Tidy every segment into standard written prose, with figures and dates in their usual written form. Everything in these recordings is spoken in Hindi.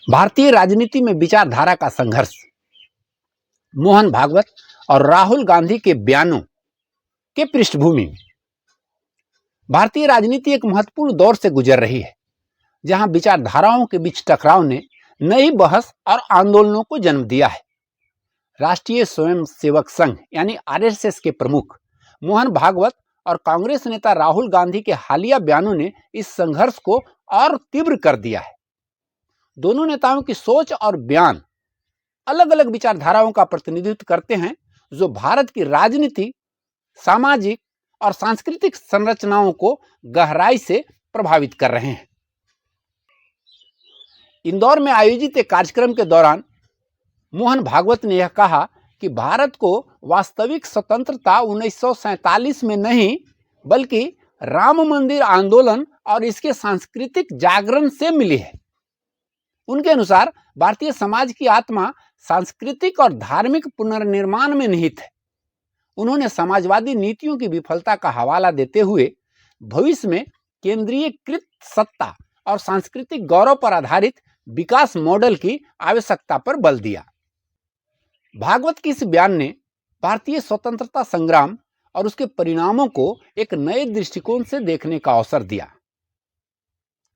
भारतीय राजनीति में विचारधारा का संघर्ष, मोहन भागवत और राहुल गांधी के बयानों के पृष्ठभूमि में भारतीय राजनीति एक महत्वपूर्ण दौर से गुजर रही है, जहां विचारधाराओं के बीच टकराव ने नई बहस और आंदोलनों को जन्म दिया है। राष्ट्रीय स्वयंसेवक संघ यानी आरएसएस के प्रमुख मोहन भागवत और कांग्रेस नेता राहुल गांधी के हालिया बयानों ने इस संघर्ष को और तीव्र कर दिया है। दोनों नेताओं की सोच और बयान अलग अलग विचारधाराओं का प्रतिनिधित्व करते हैं, जो भारत की राजनीति, सामाजिक और सांस्कृतिक संरचनाओं को गहराई से प्रभावित कर रहे हैं। इंदौर में आयोजित एक कार्यक्रम के दौरान मोहन भागवत ने यह कहा कि भारत को वास्तविक स्वतंत्रता 1947 में नहीं, बल्कि राम मंदिर आंदोलन और इसके सांस्कृतिक जागरण से मिली है। उनके अनुसार भारतीय समाज की आत्मा सांस्कृतिक और धार्मिक पुनर्निर्माण में निहित है। उन्होंने समाजवादी नीतियों की विफलता का हवाला देते हुए भविष्य में केंद्रीयकृत सत्ता और सांस्कृतिक गौरव पर आधारित विकास मॉडल की आवश्यकता पर बल दिया। भागवत के इस बयान ने भारतीय स्वतंत्रता संग्राम और उसके परिणामों को एक नए दृष्टिकोण से देखने का अवसर दिया।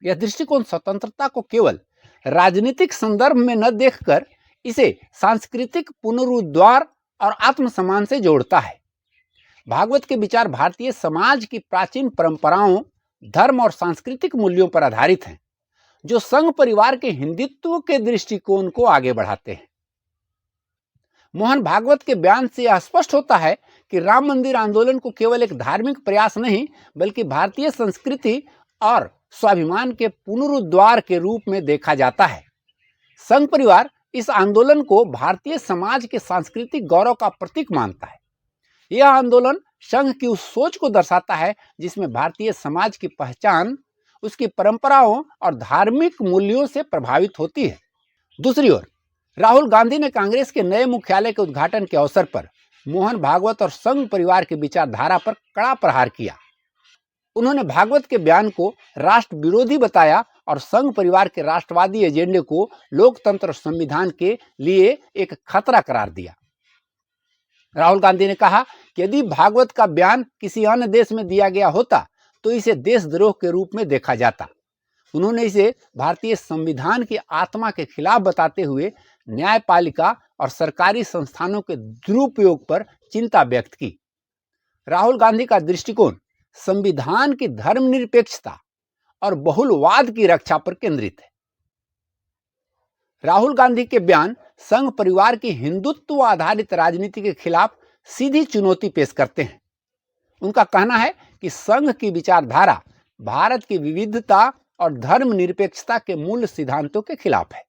यह दृष्टिकोण स्वतंत्रता को केवल राजनीतिक संदर्भ में न देखकर इसे सांस्कृतिक पुनरुद्धार और आत्मसम्मान से जोड़ता है। भागवत के विचार भारतीय समाज की प्राचीन परंपराओं, धर्म और सांस्कृतिक मूल्यों पर आधारित हैं, जो संघ परिवार के हिंदुत्व के दृष्टिकोण को आगे बढ़ाते हैं। मोहन भागवत के बयान से यह स्पष्ट होता है कि राम मंदिर आंदोलन को केवल एक धार्मिक प्रयास नहीं, बल्कि भारतीय संस्कृति और स्वाभिमान के पुनरुद्धार के रूप में देखा जाता है। संघ परिवार इस आंदोलन को भारतीय समाज के सांस्कृतिक गौरव का प्रतीक मानता है। यह आंदोलन संघ की उस सोच को दर्शाता है जिसमें भारतीय समाज की पहचान उसकी परंपराओं और धार्मिक मूल्यों से प्रभावित होती है। दूसरी ओर राहुल गांधी ने कांग्रेस के नए मुख्यालय के उद्घाटन के अवसर पर मोहन भागवत और संघ परिवार की विचारधारा पर कड़ा प्रहार किया। उन्होंने भागवत के बयान को राष्ट्र विरोधी बताया और संघ परिवार के राष्ट्रवादी एजेंडे को लोकतंत्र और संविधान के लिए एक खतरा करार दिया। राहुल गांधी ने कहा कि यदि भागवत का बयान किसी अन्य देश में दिया गया होता तो इसे देशद्रोह के रूप में देखा जाता। उन्होंने इसे भारतीय संविधान की आत्मा के खिलाफ बताते हुए न्यायपालिका और सरकारी संस्थानों के दुरुपयोग पर चिंता व्यक्त की। राहुल गांधी का दृष्टिकोण संविधान की धर्मनिरपेक्षता और बहुलवाद की रक्षा पर केंद्रित है। राहुल गांधी के बयान संघ परिवार की हिंदुत्व आधारित राजनीति के खिलाफ सीधी चुनौती पेश करते हैं। उनका कहना है कि संघ की विचारधारा भारत की विविधता और धर्मनिरपेक्षता के मूल सिद्धांतों के खिलाफ है।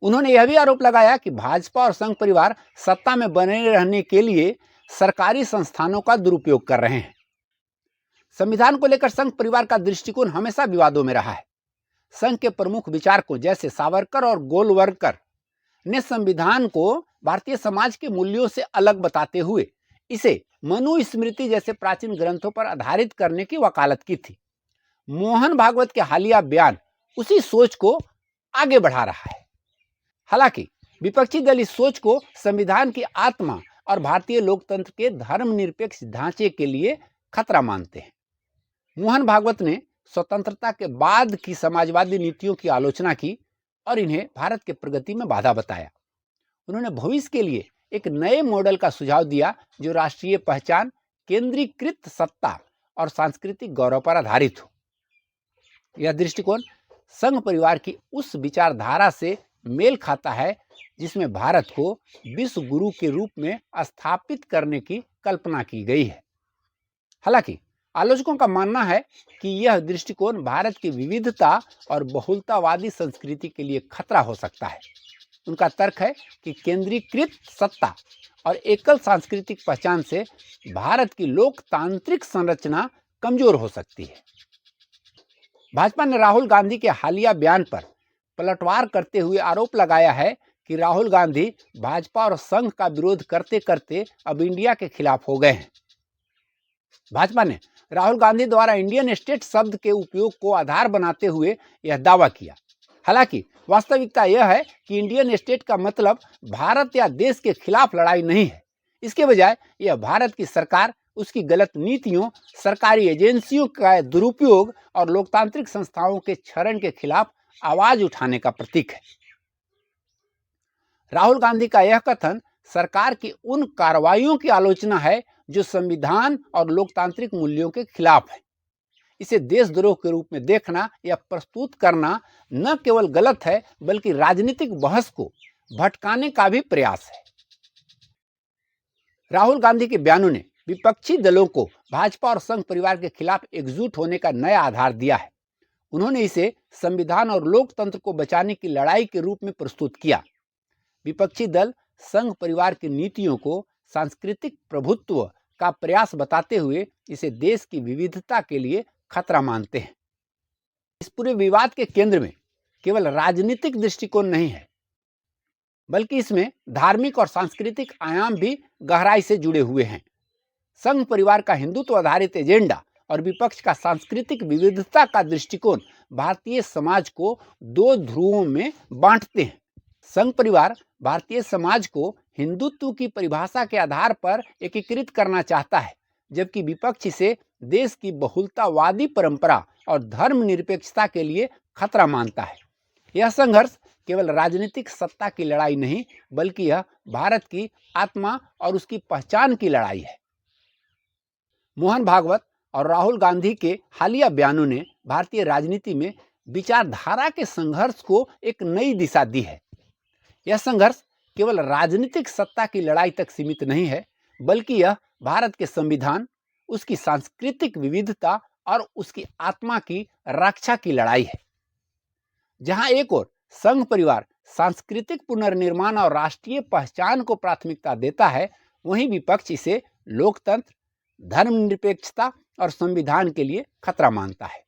उन्होंने यह भी आरोप लगाया कि भाजपा और संघ परिवार सत्ता में बने रहने के लिए सरकारी संस्थानों का दुरुपयोग कर रहे हैं। संविधान को लेकर संघ परिवार का दृष्टिकोण हमेशा विवादों में रहा है। संघ के प्रमुख विचारकों जैसे सावरकर और गोलवलकर ने संविधान को भारतीय समाज के मूल्यों से अलग बताते हुए इसे मनुस्मृति जैसे प्राचीन ग्रंथों पर आधारित करने की वकालत की थी। मोहन भागवत के हालिया बयान उसी सोच को आगे बढ़ा रहा है। हालांकि विपक्षी दल इस सोच को संविधान की आत्मा और भारतीय लोकतंत्र के धर्मनिरपेक्ष ढांचे के लिए खतरा मानते हैं। मोहन भागवत ने स्वतंत्रता के बाद की समाजवादी नीतियों की आलोचना की और इन्हें भारत के प्रगति में बाधा बताया। उन्होंने भविष्य के लिए एक नए मॉडल का सुझाव दिया, जो राष्ट्रीय पहचान, केंद्रीकृत सत्ता और सांस्कृतिक गौरव पर आधारित हो। यह दृष्टिकोण संघ परिवार की उस विचारधारा से मेल खाता है जिसमें भारत को विश्व गुरु के रूप में स्थापित करने की कल्पना की गई है। हालांकि आलोचकों का मानना है कि यह दृष्टिकोण भारत की विविधता और बहुलतावादी संस्कृति के लिए खतरा हो सकता है। उनका तर्क है कि केंद्रीकृत सत्ता और एकल सांस्कृतिक पहचान से भारत की लोकतांत्रिक संरचना कमजोर हो सकती है। भाजपा ने राहुल गांधी के हालिया बयान पर पलटवार करते हुए आरोप लगाया है कि राहुल गांधी भाजपा और संघ का विरोध करते करते अब इंडिया के खिलाफ हो गए हैं। भाजपा ने राहुल गांधी द्वारा इंडियन स्टेट शब्द के उपयोग को आधार बनाते हुए यह दावा किया। हालांकि वास्तविकता यह है कि इंडियन स्टेट का मतलब भारत या देश के खिलाफ लड़ाई नहीं है। इसके बजाय यह भारत की सरकार, उसकी गलत नीतियों, सरकारी एजेंसियों का दुरुपयोग और लोकतांत्रिक संस्थाओं के क्षरण के खिलाफ आवाज उठाने का प्रतीक है। राहुल गांधी का यह कथन सरकार की उन कार्रवाइयों की आलोचना है जो संविधान और लोकतांत्रिक मूल्यों के खिलाफ है। इसे देशद्रोह के रूप में देखना या प्रस्तुत करना न केवल गलत है बल्कि राजनीतिक बहस को भटकाने का भी प्रयास है। राहुल गांधी के बयानों ने विपक्षी दलों को भाजपा और संघ परिवार के खिलाफ एकजुट होने का नया आधार दिया है। उन्होंने इसे संविधान और लोकतंत्र को बचाने की लड़ाई के रूप में प्रस्तुत किया। विपक्षी दल संघ परिवार की नीतियों को सांस्कृतिक प्रभुत्व का प्रयास बताते हुए इसे देश की विविधता के लिए खतरा मानते हैं। इस पूरे विवाद के केंद्र में केवल राजनीतिक दृष्टिकोण नहीं है, बल्कि इसमें धार्मिक और सांस्कृतिक आयाम भी गहराई से जुड़े हुए हैं। संघ परिवार का हिंदुत्व आधारित एजेंडा और विपक्ष का सांस्कृतिक विविधता का दृष्टिकोण भारतीय समाज को दो ध्रुवों में बांटते हैं। संघ परिवार भारतीय समाज को हिंदुत्व की परिभाषा के आधार पर एकीकृत करना चाहता है, जबकि विपक्ष इसे देश की बहुलतावादी परंपरा और धर्मनिरपेक्षता के लिए खतरा मानता है। यह संघर्ष केवल राजनीतिक सत्ता की लड़ाई नहीं, बल्कि यह भारत की आत्मा और उसकी पहचान की लड़ाई है। मोहन भागवत और राहुल गांधी के हालिया बयानों ने भारतीय राजनीति में विचारधारा के संघर्ष को एक नई दिशा दी है। यह संघर्ष केवल राजनीतिक सत्ता की लड़ाई तक सीमित नहीं है, बल्कि यह भारत के संविधान, उसकी सांस्कृतिक विविधता और उसकी आत्मा की रक्षा की लड़ाई है। जहां एक ओर संघ परिवार सांस्कृतिक पुनर्निर्माण और राष्ट्रीय पहचान को प्राथमिकता देता है, वहीं विपक्ष इसे लोकतंत्र, धर्मनिरपेक्षता और संविधान के लिए खतरा मानता है।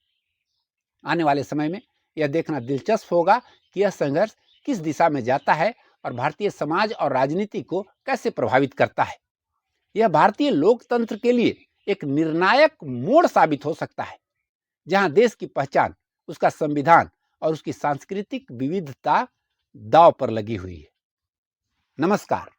आने वाले समय में यह देखना दिलचस्प होगा कि यह संघर्ष किस दिशा में जाता है और भारतीय समाज और राजनीति को कैसे प्रभावित करता है। यह भारतीय लोकतंत्र के लिए एक निर्णायक मोड़ साबित हो सकता है, जहां देश की पहचान, उसका संविधान और उसकी सांस्कृतिक विविधता दांव पर लगी हुई है। नमस्कार।